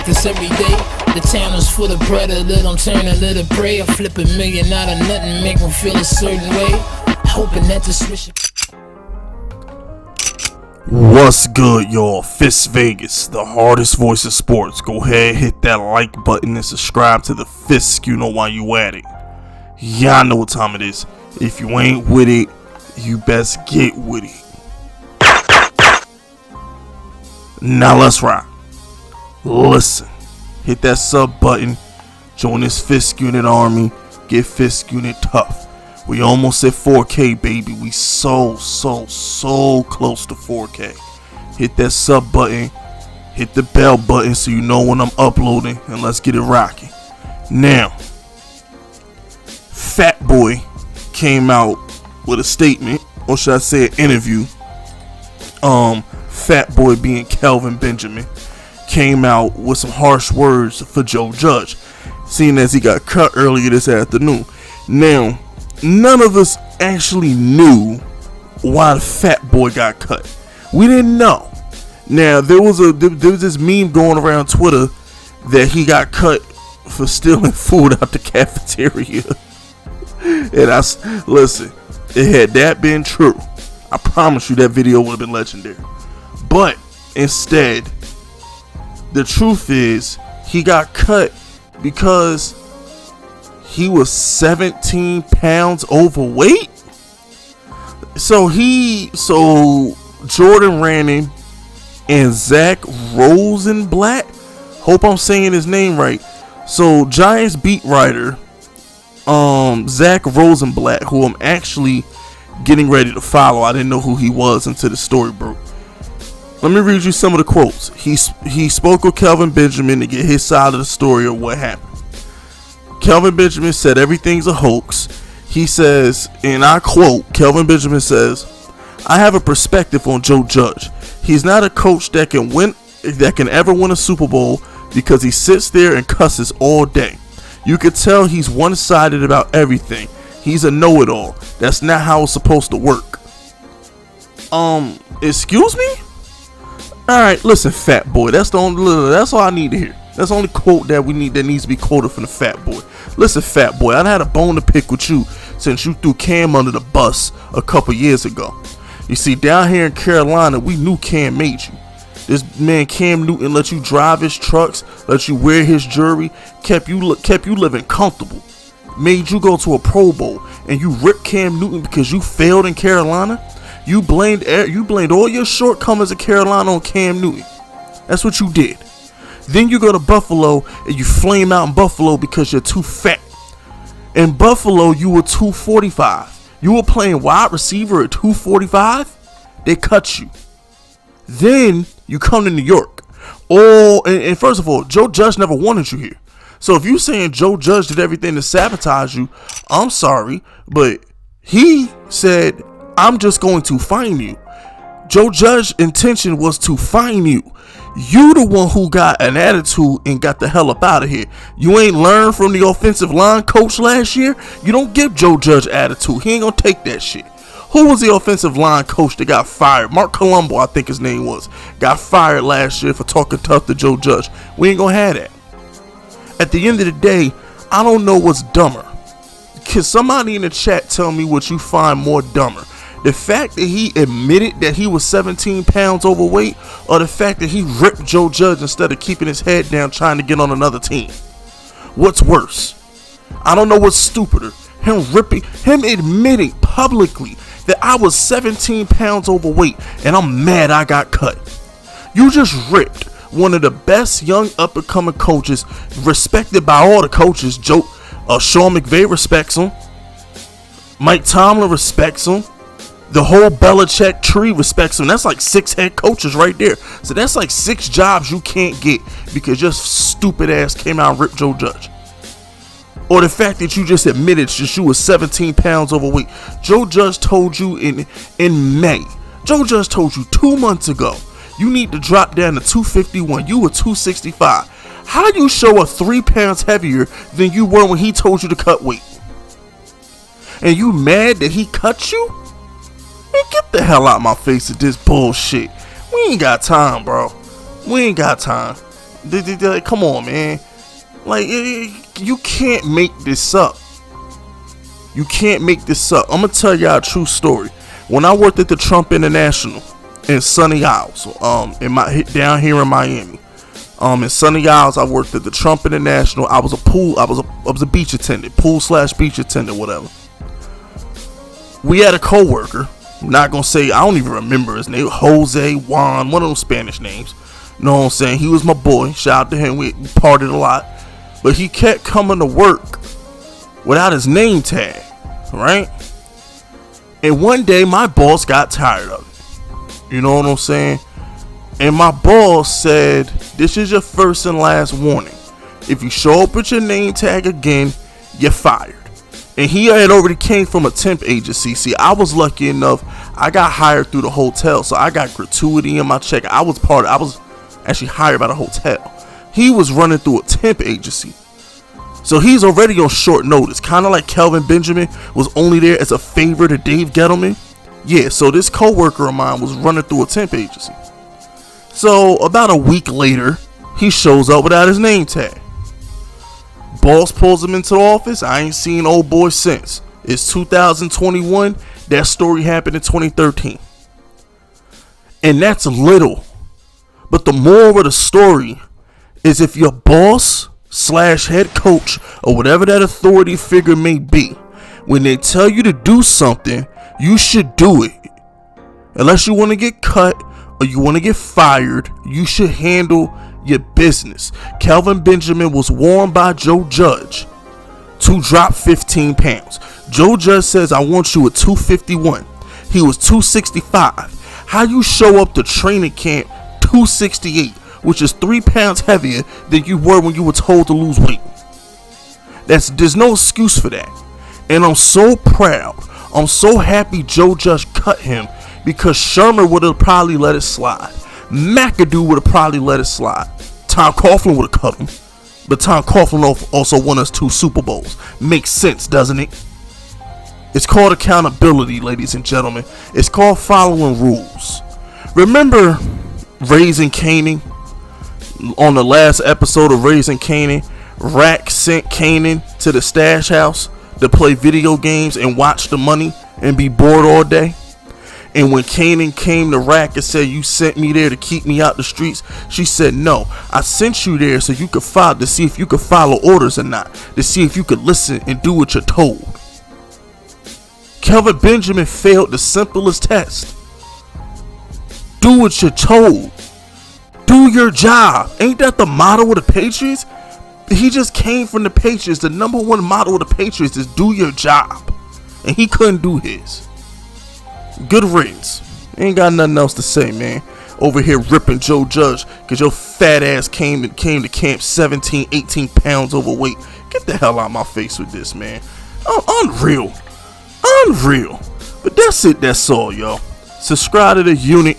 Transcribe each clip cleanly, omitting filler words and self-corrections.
practice every day. The town is full of predator, don't turn a little prey. I flip $1 million out of nothing, make them feel a certain way. Hoping that the switch. What's good, y'all? FISK Vegas, the hardest voice in sports. Go ahead, hit that like button and subscribe to the FISK. You know why you at it. Y'all know what time it is. If you ain't with it, you best get with it. Now let's rock. Listen, hit that sub button. Join this FISK unit army. Get FISK unit tough. We almost at 4K, baby. We so close to 4K. Hit that sub button. Hit the bell button so you know when I'm uploading. And let's get it rocking. Now, Fat Boy came out with a statement. Or should I say an interview. Fat Boy being Kelvin Benjamin. Came out with some harsh words for Joe Judge. Seeing as he got cut earlier this afternoon. Now, none of us actually knew why the Fat Boy got cut. We didn't know. Now there was this meme going around Twitter that he got cut for stealing food out the cafeteria. And listen, had that been true, I promise you that video would have been legendary. But instead, the truth is he got cut because he was 17 pounds overweight. So Jordan Rannon and Zach Rosenblatt, hope I'm saying his name right. So Giants beat writer Zach Rosenblatt, who I'm actually getting ready to follow. I didn't know who he was until the story broke. Let me read you some of the quotes. He spoke with Kelvin Benjamin to get his side of the story of what happened. Kelvin Benjamin said everything's a hoax. He says, and I quote, Kelvin Benjamin says, "I have a perspective on Joe Judge. He's not a coach that can ever win a Super Bowl because he sits there and cusses all day. You could tell he's one-sided about everything. He's a know-it-all. That's not how it's supposed to work." Excuse me? Alright, listen, Fat Boy. That's all I need to hear. That's the only quote that needs to be quoted from the Fat Boy. Listen, Fat Boy, I had a bone to pick with you since you threw Cam under the bus a couple years ago. You see, down here in Carolina, we knew Cam made you. This man Cam Newton let you drive his trucks, let you wear his jewelry, kept you living comfortable, made you go to a Pro Bowl, and you ripped Cam Newton because you failed in Carolina. You blamed all your shortcomings in Carolina on Cam Newton. That's what you did. Then you go to Buffalo and you flame out in Buffalo because you're too fat. In Buffalo, you were 245. You were playing wide receiver at 245. They cut you. Then you come to New York. And first of all, Joe Judge never wanted you here. So if you're saying Joe Judge did everything to sabotage you, I'm sorry, but he said, "I'm just going to fine you." Joe Judge's intention was to fine you. You the one who got an attitude and got the hell up out of here. You ain't learned from the offensive line coach last year. You don't give Joe Judge attitude. He ain't gonna take that shit. Who was the offensive line coach that got fired? Mark Colombo, I think his name was. Got fired last year for talking tough to Joe Judge. We ain't gonna have that. At the end of the day, I don't know what's dumber. Can somebody in the chat tell me what you find more dumber? The fact that he admitted that he was 17 pounds overweight, or the fact that he ripped Joe Judge instead of keeping his head down trying to get on another team? What's worse? I don't know what's stupider. Him admitting publicly that I was 17 pounds overweight and I'm mad I got cut. You just ripped one of the best young up-and-coming coaches, respected by all the coaches. Sean McVay respects him. Mike Tomlin respects him. The whole Belichick tree respects him. That's like 6 head coaches right there. So that's like 6 jobs you can't get because your stupid ass came out and ripped Joe Judge. Or the fact that you just admitted that you were 17 pounds overweight. Joe Judge told you in May. Joe Judge told you 2 months ago, you need to drop down to 251. You were 265. How you show up 3 pounds heavier than you were when he told you to cut weight? And you mad that he cut you? Man, get the hell out of my face with this bullshit. We ain't got time, bro. We ain't got time. Come on, man. Like, you can't make this up. You can't make this up. I'm gonna tell y'all a true story. When I worked at the Trump International in Sunny Isles, down here in Miami, in Sunny Isles, I worked at the Trump International. I was a beach attendant, pool/beach attendant, whatever. We had a coworker. I'm not gonna say, I don't even remember his name. Jose, Juan, one of those Spanish names. You know what I'm saying? He was my boy. Shout out to him. We partied a lot, but he kept coming to work without his name tag, right? And one day my boss got tired of it. You know what I'm saying? And my boss said, this is your first and last warning. If you show up with your name tag again, you're fired. And he had already came from a temp agency. See, I was lucky enough, I got hired through the hotel, so I got gratuity in my check. I was actually hired by the hotel. He was running through a temp agency. So he's already on short notice, kind of like Kelvin Benjamin was only there as a favor to Dave Gettleman. Yeah, so this coworker of mine was running through a temp agency. So about a week later, he shows up without his name tag. Boss pulls him into the office. I ain't seen old boy since. It's 2021. That story happened in 2013. And that's little. But the moral of the story is, if your boss / head coach or whatever that authority figure may be, when they tell you to do something, you should do it. Unless you want to get cut or you want to get fired, you should handle your business. Kelvin Benjamin was warned by Joe Judge to drop 15 pounds. Joe Judge says, I want you at 251. He was 265. How you show up to training camp 268, which is 3 pounds heavier than you were when you were told to lose weight? There's no excuse for that. And I'm so proud. I'm so happy Joe Judge cut him, because Sherman would have probably let it slide. McAdoo would have probably let it slide. Tom Coughlin would have cut him. But Tom Coughlin also won us 2 Super Bowls. Makes sense, doesn't it? It's called accountability, ladies and gentlemen. It's called following rules. Remember Raising Kanan? On the last episode of Raising Kanan, Rack sent Kanan to the stash house to play video games and watch the money and be bored all day. And when Kanan came to Rack and said, you sent me there to keep me out the streets, she said, no, I sent you there so you could to see if you could follow orders or not, to see if you could listen and do what you're told. Kelvin Benjamin failed the simplest test. Do what you're told. Do your job. Ain't that the motto of the Patriots? He just came from the Patriots. The number one motto of the Patriots is do your job. And he couldn't do his. Good riddance. Ain't got nothing else to say, man. Over here ripping Joe Judge because your fat ass came to camp 17, 18 pounds overweight. Get the hell out of my face with this, man. Unreal. But that's it. That's all, y'all. Subscribe to the unit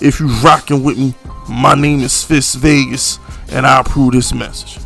if you rocking with me. My name is FISK Vegas, and I approve this message.